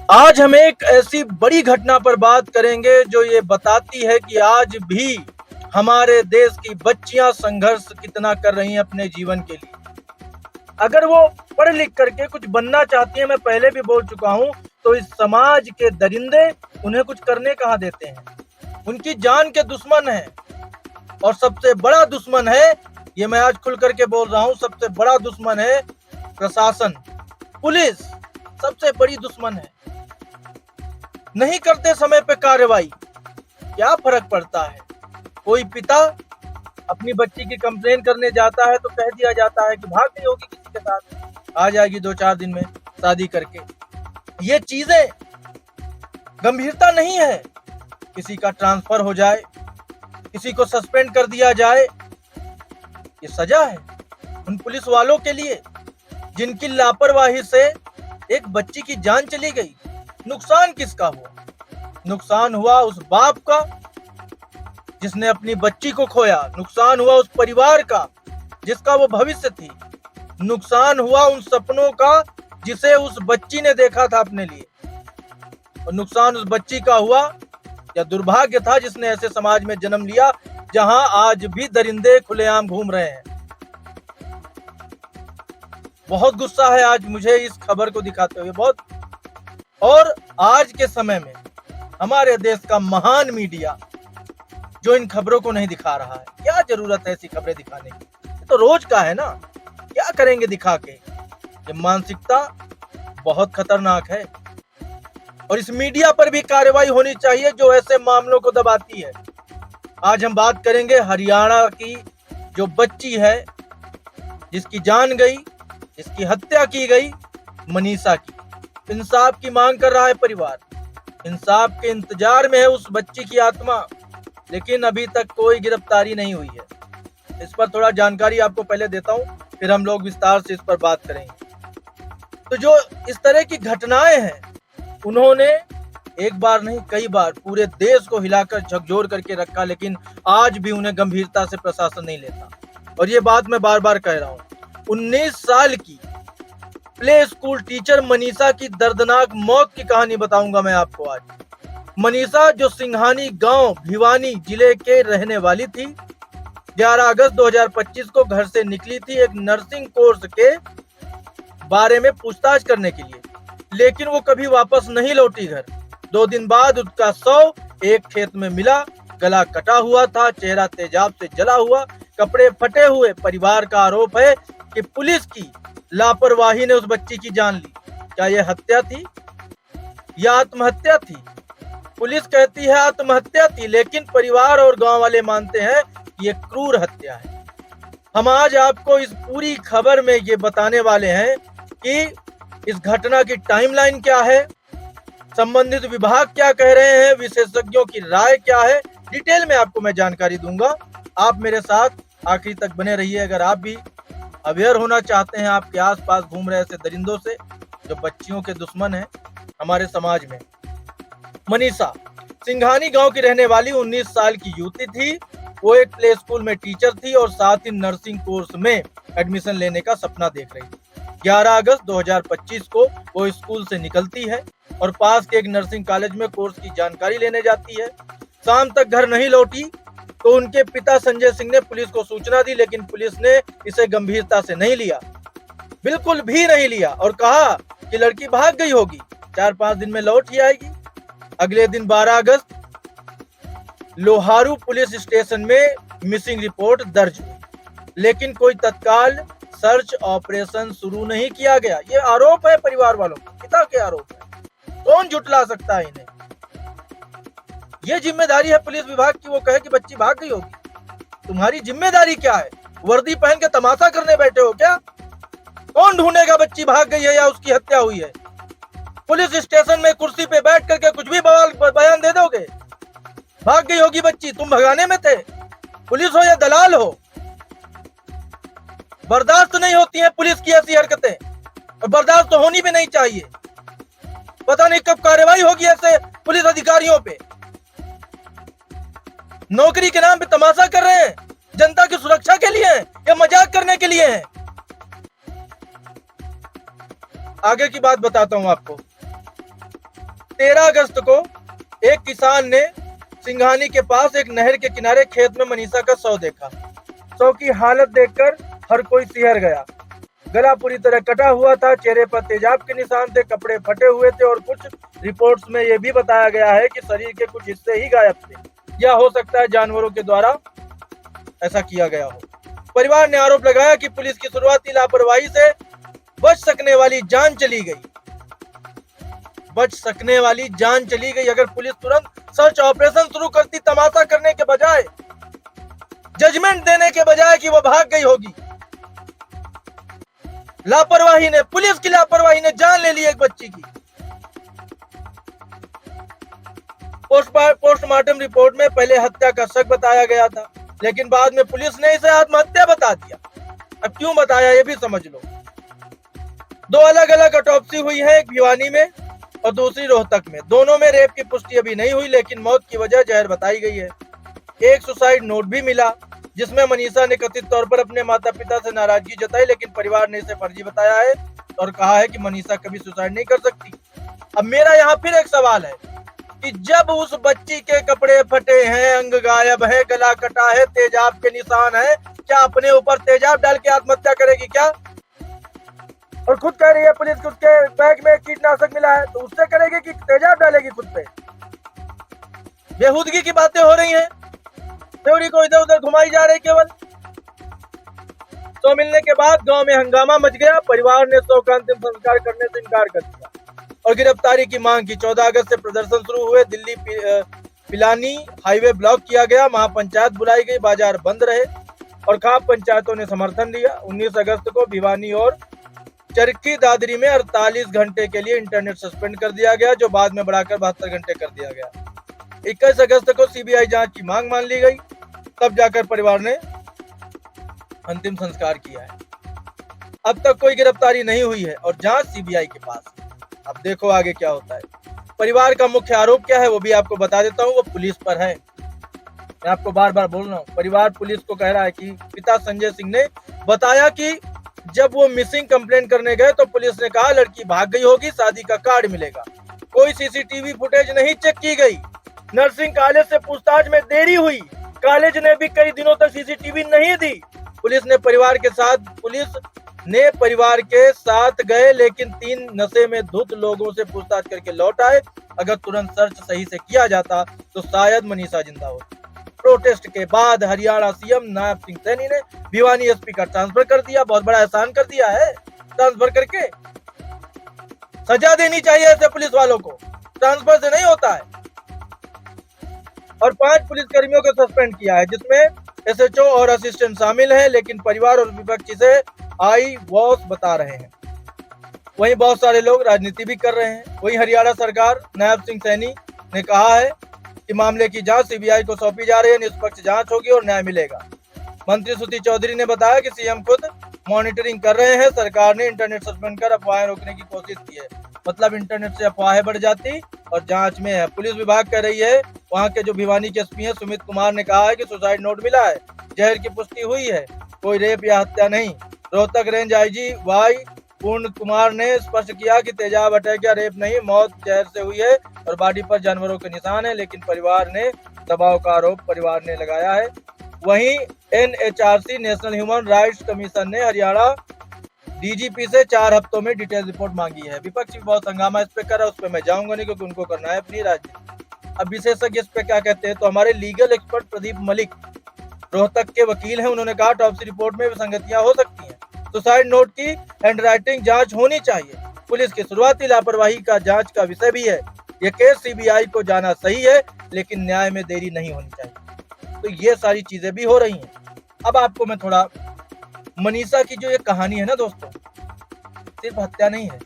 आज हम एक ऐसी बड़ी घटना पर बात करेंगे जो ये बताती है कि आज भी हमारे देश की बच्चियां संघर्ष कितना कर रही हैं अपने जीवन के लिए। अगर वो पढ़ लिख करके कुछ बनना चाहती हैं, मैं पहले भी बोल चुका हूं, तो इस समाज के दरिंदे उन्हें कुछ करने कहाँ देते हैं। उनकी जान के दुश्मन है और सबसे बड़ा दुश्मन है, ये मैं आज खुल करके बोल रहा हूं, सबसे बड़ा दुश्मन है प्रशासन, पुलिस सबसे बड़ी दुश्मन है। नहीं करते समय पे कार्रवाई, क्या फर्क पड़ता है। कोई पिता अपनी बच्ची की कंप्लेन करने जाता है तो कह दिया जाता है कि भाग गई होगी किसी के साथ, आ जाएगी 2-4 दिन में शादी करके। ये चीजें गंभीरता नहीं है। किसी का ट्रांसफर हो जाए, किसी को सस्पेंड कर दिया जाए, ये सजा है उन पुलिस वालों के लिए जिनकी लापरवाही से एक बच्ची की जान चली गई। नुकसान किसका हुआ? नुकसान हुआ उस बाप का जिसने अपनी बच्ची को खोया, नुकसान हुआ उस परिवार का जिसका वो भविष्य थी, नुकसान हुआ उन सपनों का जिसे उस बच्ची ने देखा था अपने लिए, और नुकसान उस बच्ची का हुआ या दुर्भाग्य था जिसने ऐसे समाज में जन्म लिया जहां आज भी दरिंदे खुलेआम घूम रहे हैं। बहुत गुस्सा है आज मुझे इस खबर को दिखाते हुए, बहुत। और आज के समय में हमारे देश का महान मीडिया जो इन खबरों को नहीं दिखा रहा है, क्या जरूरत है ऐसी खबरें दिखाने की, तो रोज का है ना, क्या करेंगे दिखा के। ये मानसिकता बहुत खतरनाक है और इस मीडिया पर भी कार्रवाई होनी चाहिए जो ऐसे मामलों को दबाती है। आज हम बात करेंगे हरियाणा की जो बच्ची है जिसकी जान गई, जिसकी हत्या की गई, मनीषा की। इंसाफ की मांग कर रहा है परिवार, इंसाफ के इंतजार में है उस बच्ची की आत्मा, लेकिन अभी तक कोई गिरफ्तारी नहीं हुई है। इस पर थोड़ा जानकारी आपको पहले देता हूं, फिर हम लोग विस्तार से इस पर बात करेंगे। तो जो इस तरह की घटनाएं हैं, उन्होंने एक बार नहीं कई बार पूरे देश को हिलाकर झकझोर करके रखा, लेकिन आज भी उन्हें गंभीरता से प्रशासन नहीं लेता। और ये बात मैं बार बार कह रहा हूं, 19 साल की प्ले स्कूल टीचर मनीषा की दर्दनाक मौत की कहानी बताऊंगा मैं आपको आज। मनीषा जो सिंघानी गांव भिवानी जिले के रहने वाली थी, 11 अगस्त 2025 को घर से निकली थी एक नर्सिंग कोर्स के बारे में पूछताछ करने के लिए, लेकिन वो कभी वापस नहीं लौटी घर। 2 दिन बाद उसका शव एक खेत में मिला, गला कटा हुआ था, चेहरा तेजाब से जला हुआ, कपड़े फटे हुए। परिवार का आरोप है कि पुलिस की लापरवाही ने उस बच्ची की जान ली। क्या यह हत्या थी या आत्महत्या थी? पुलिस कहती है आत्महत्या थी, लेकिन परिवार और गांव वाले मानते हैं कि यह क्रूर हत्या है। हम आज आपको इस पूरी खबर में ये बताने वाले हैं कि इस घटना की टाइमलाइन क्या है, संबंधित विभाग क्या कह रहे हैं, विशेषज्ञों की राय क्या है, डिटेल में आपको मैं जानकारी दूंगा। आप मेरे साथ आखिरी तक बने रहिए। अगर आप भी अवेयर होना चाहते हैं आपके आसपास घूम रहे ऐसे दरिंदों से जो बच्चियों के दुश्मन हैं हमारे समाज में। मनीषा सिंघानी गांव की रहने वाली 19 साल की युवती थी। वो एक प्ले स्कूल में टीचर थी और साथ ही नर्सिंग कोर्स में एडमिशन लेने का सपना देख रही थी। 11 अगस्त 2025 को वो स्कूल से निकलती है और पास के एक नर्सिंग कॉलेज में कोर्स की जानकारी लेने जाती है। शाम तक घर नहीं लौटी तो उनके पिता संजय सिंह ने पुलिस को सूचना दी, लेकिन पुलिस ने इसे गंभीरता से नहीं लिया, बिल्कुल भी नहीं लिया, और कहा कि लड़की भाग गई होगी, 4-5 दिन में लौट ही आएगी। अगले दिन 12 अगस्त लोहारू पुलिस स्टेशन में मिसिंग रिपोर्ट दर्ज हुई, लेकिन कोई तत्काल सर्च ऑपरेशन शुरू नहीं किया गया। ये आरोप है परिवार वालों का, पिता के आरोप है। कौन झुटला सकता है इन्हें? ये जिम्मेदारी है पुलिस विभाग की, वो कहे कि बच्ची भाग गई होगी। तुम्हारी जिम्मेदारी क्या है? वर्दी पहन के तमाशा करने बैठे हो क्या? कौन ढूंढेगा बच्ची भाग गई है या उसकी हत्या हुई है? पुलिस स्टेशन में कुर्सी पे बैठ करके कुछ भी बयान दे दोगे? भाग गई होगी बच्ची, तुम भगाने में थे? पुलिस हो या दलाल हो, बर्दाश्त नहीं होती है पुलिस की ऐसी हरकतें, और बर्दाश्त तो होनी भी नहीं चाहिए। पता नहीं कब कार्रवाई होगी ऐसे पुलिस अधिकारियों पे। नौकरी के नाम पे तमाशा कर रहे हैं, जनता की सुरक्षा के लिए है या मजाक करने के लिए है? आगे की बात बताता हूं आपको। 13 अगस्त को एक किसान ने सिंघानी के पास एक नहर के किनारे खेत में मनीषा का शव देखा। शव की हालत देखकर हर कोई सिहर गया। गला पूरी तरह कटा हुआ था, चेहरे पर तेजाब के निशान थे, कपड़े फटे हुए थे और कुछ रिपोर्ट्स में यह भी बताया गया है कि शरीर के कुछ हिस्से ही गायब थे, या हो सकता है जानवरों के द्वारा ऐसा किया गया हो। परिवार ने आरोप लगाया कि पुलिस की शुरुआती लापरवाही से बच सकने वाली जान चली गई। अगर पुलिस तुरंत सर्च ऑपरेशन शुरू करती, तमाशा करने के बजाय, जजमेंट देने के बजाय कि वो भाग गई होगी। पुलिस की लापरवाही ने जान ले ली एक बच्ची की। पोस्टमार्टम रिपोर्ट में पहले हत्या का शक बताया गया था, लेकिन बाद में पुलिस ने इसे आत्महत्या बता दिया। अब क्यों बताया ये भी समझ लो। 2 अलग अलग ऑटोप्सी हुई है, एक भिवानी में और दूसरी रोहतक में। दोनों में रेप की पुष्टि अभी नहीं हुई, लेकिन मौत की वजह जहर बताई गई है। एक सुसाइड नोट भी मिला, जिसमें मनीषा ने कथित तौर पर अपने माता पिता से नाराजगी जताई, लेकिन परिवार ने इसे फर्जी बताया है और कहा है कि मनीषा कभी सुसाइड नहीं कर सकती। अब मेरा यहाँ फिर एक सवाल है कि जब उस बच्ची के कपड़े फटे हैं, अंग गायब है, गला कटा है, तेजाब के निशान है, क्या अपने ऊपर तेजाब डाल के आत्महत्या करेगी क्या? और खुद कह रही है पुलिस कि उसके बैग में कीटनाशक मिला है, तो उससे करेगी कि तेजाब डालेगी खुद पे? बेहूदगी की बातें हो रही हैं, थ्योरी को इधर उधर घुमाई जा रही केवल। तो मिलने के बाद गांव में हंगामा मच गया। परिवार ने शव का अंतिम संस्कार करने से इनकार कर दिया और गिरफ्तारी की मांग की। 14 अगस्त से प्रदर्शन शुरू हुए। दिल्ली पिलानी हाईवे ब्लॉक किया गया, महापंचायत बुलाई गई, बाजार बंद रहे और खाप पंचायतों ने समर्थन दिया। 19 अगस्त को भिवानी और चरखी दादरी में 48 घंटे के लिए इंटरनेट सस्पेंड कर दिया गया, जो बाद में बढ़ाकर 72 घंटे कर दिया गया। 21 अगस्त को सीबीआई जांच की मांग मान ली गई, तब जाकर परिवार ने अंतिम संस्कार किया है। अब तक कोई गिरफ्तारी नहीं हुई है और जांच सीबीआई के पास। अब देखो आगे क्या होता है। परिवार का मुख्य आरोप क्या है वो भी आपको बता देता हूँ, वो पुलिस पर है। मैं आपको बार बार बोल रहा हूँ, परिवार पुलिस को कह रहा है कि पिता संजय सिंह ने बताया कि जब वो मिसिंग कंप्लेंट करने गए तो पुलिस ने कहा लड़की भाग गई होगी, शादी का कार्ड मिलेगा। कोई सीसीटीवी फुटेज नहीं चेक की गई। नर्सिंग कॉलेज से पूछताछ में देरी हुई, कॉलेज ने भी कई दिनों तक सीसीटीवी नहीं दी। पुलिस ने परिवार के साथ गए, लेकिन 3 नशे में धुत लोगों से पूछताछ करके लौट आए। अगर तुरंत सर्च सही से किया जाता तो शायद मनीषा जिंदा होती। प्रोटेस्ट के बाद हरियाणा सीएम नायब सिंह सैनी ने भिवानी एसपी का ट्रांसफर कर दिया। बहुत बड़ा एहसान कर दिया है ट्रांसफर करके। सजा देनी चाहिए ऐसे पुलिस वालों को, ट्रांसफर से नहीं होता है। और 5 पुलिसकर्मियों को सस्पेंड किया है, जिसमें एसएचओ और असिस्टेंट शामिल हैं, लेकिन परिवार और विपक्ष इसे आई वॉश बता रहे हैं। वहीं बहुत सारे लोग राजनीति भी कर रहे हैं। वहीं हरियाणा सरकार नायब सिंह सैनी ने कहा है कि मामले की जांच सीबीआई को सौंपी जा रही है, निष्पक्ष जांच होगी और न्याय मिलेगा। मंत्री श्रुति चौधरी ने बताया कि सीएम खुद मॉनिटरिंग कर रहे हैं। सरकार ने इंटरनेट सस्पेंड कर अफवाहें रोकने की कोशिश की है। मतलब इंटरनेट से अफवाहें बढ़ जाती और जांच में है। पुलिस विभाग कह रही है, वहां के जो भिवानी के एसपी हैं सुमित कुमार ने कहा है कि सुसाइड नोट मिला है, जहर की पुष्टि हुई है, कोई रेप या हत्या नहीं। रोहतक रेंज आईजी वाई पूर्ण कुमार ने स्पष्ट किया कि तेजाब अटैक या रेप नहीं, मौत जहर से हुई है और बॉडी पर जानवरों के निशान है, लेकिन परिवार ने दबाव का आरोप परिवार ने लगाया है। वहीं NHRC national human rights commission ने हरियाणा डीजीपी से 4 हफ्तों में डिटेल रिपोर्ट मांगी है। विपक्ष भी बहुत हंगामा इस पे कर रहा है, उस पर मैं जाऊंगा नहीं क्योंकि उनको करना है अपनी राजनीति। अब विशेषज्ञ इस पे क्या कहते हैं, तो हमारे लीगल एक्सपर्ट प्रदीप मलिक रोहतक के वकील हैं, उन्होंने कहा टॉपसी रिपोर्ट में विसंगतियां हो सकती हैं, सुसाइड नोट की हैंडराइटिंग जांच होनी चाहिए। पुलिस की शुरुआती लापरवाही का जांच का विषय भी है। यह केस सीबीआई को जाना सही है, लेकिन न्याय में देरी नहीं होनी चाहिए। तो ये सारी चीजें भी हो रही हैं। अब आपको मैं थोड़ा मनीषा की जो ये कहानी है ना दोस्तों, सिर्फ हत्या नहीं है,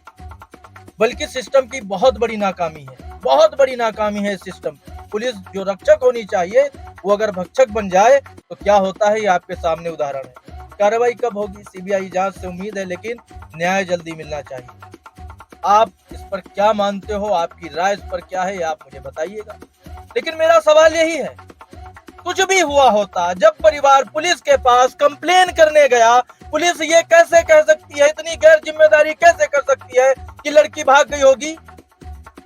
बल्कि सिस्टम की बहुत बड़ी नाकामी है, बहुत बड़ी नाकामी है सिस्टम। पुलिस जो रक्षक होनी चाहिए वो अगर भक्षक बन जाए तो क्या होता है, ये आपके सामने उदाहरण है। कार्रवाई कब होगी, सीबीआई जांच से उम्मीद है, लेकिन न्याय जल्दी मिलना चाहिए। आप इस पर क्या मानते हो, आपकी राय इस पर क्या है, आप मुझे बताइएगा। लेकिन मेरा सवाल यही है, कुछ भी हुआ होता, जब परिवार पुलिस के पास कंप्लेन करने गया, पुलिस ये कैसे कह सकती है, इतनी गैर जिम्मेदारी कैसे कर सकती है कि लड़की भाग गई होगी?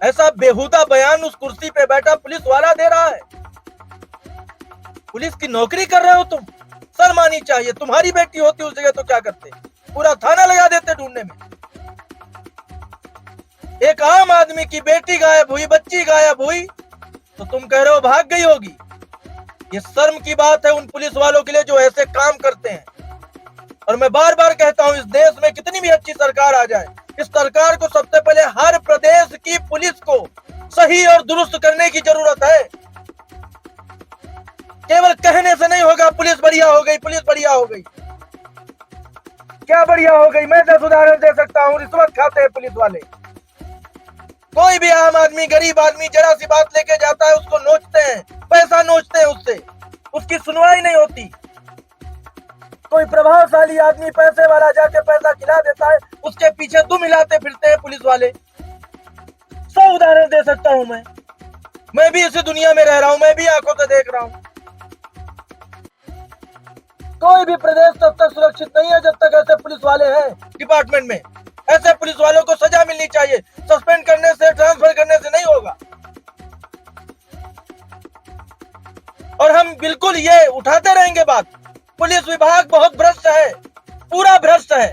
ऐसा बेहुदा बयान उस कुर्सी पे बैठा पुलिस वाला दे रहा है। पुलिस की नौकरी कर रहे हो तुम, शर्म आनी चाहिए। तुम्हारी बेटी होती उस जगह तो क्या करते, पूरा थाना लगा देते ढूंढने में। एक आम आदमी की बेटी गायब हुई, बच्ची गायब हुई, तो तुम कह रहे हो भाग गई होगी। ये शर्म की बात है उन पुलिस वालों के लिए जो ऐसे काम करते हैं। और मैं बार बार कहता हूं, इस देश में कितनी भी अच्छी सरकार आ जाए, इस सरकार को सबसे पहले हर प्रदेश की पुलिस को सही और दुरुस्त करने की जरूरत है। केवल कहने से नहीं होगा पुलिस बढ़िया हो गई, पुलिस बढ़िया हो गई। क्या बढ़िया हो गई? मैं 10 उदाहरण दे सकता हूं। रिश्वत खाते हैं पुलिस वाले। कोई भी आम आदमी, गरीब आदमी जरा सी बात लेके जाता है, उसको नोचते हैं, पैसा नोचते हैं उससे, उसकी सुनवाई नहीं होती। कोई प्रभावशाली आदमी, पैसे वाला, जाके पैसा खिला देता है, उसके पीछे दुम हिलाते फिरते हैं पुलिस वाले। 100 उदाहरण दे सकता हूं मैं भी इसी दुनिया में रह रहा हूं, मैं भी आंखों से देख रहा हूं। कोई भी प्रदेश तब तक सुरक्षित नहीं है जब तक ऐसे पुलिस वाले हैं डिपार्टमेंट में। ऐसे पुलिस वालों को सजा मिलनी चाहिए। सस्पेंड करने से, ट्रांसफर करने से नहीं होगा। और हम बिल्कुल ये उठाते रहेंगे बात। पुलिस विभाग बहुत भ्रष्ट है, पूरा भ्रष्ट है।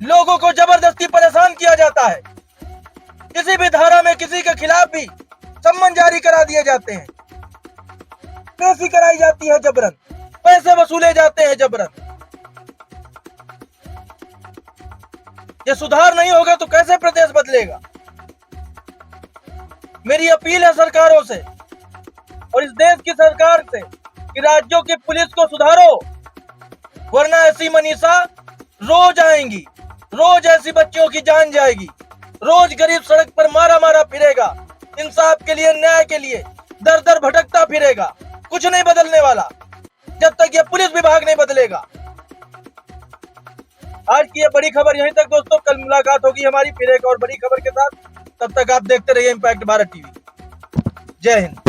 लोगों को जबरदस्ती परेशान किया जाता है। किसी भी धारा में किसी के खिलाफ भी सम्मन जारी करा दिए जाते हैं, पेशी कराई जाती है जबरन, पैसे वसूले जाते हैं जबरन। ये सुधार नहीं होगा तो कैसे प्रदेश बदलेगा? मेरी अपील है सरकारों से और इस देश की सरकार से कि राज्यों की पुलिस को सुधारो, वरना ऐसी मनीषा रोज आएंगी, रोज ऐसी बच्चियों की जान जाएगी, रोज गरीब सड़क पर मारा मारा फिरेगा, इंसाफ के लिए, न्याय के लिए दर दर भटकता फिरेगा। कुछ नहीं बदलने वाला जब तक ये पुलिस विभाग नहीं बदलेगा। आज की ये बड़ी खबर यहीं तक दोस्तों। कल मुलाकात होगी हमारी फिर एक और बड़ी खबर के साथ। तब तक आप देखते रहिए इम्पैक्ट भारत टीवी। जय हिंद।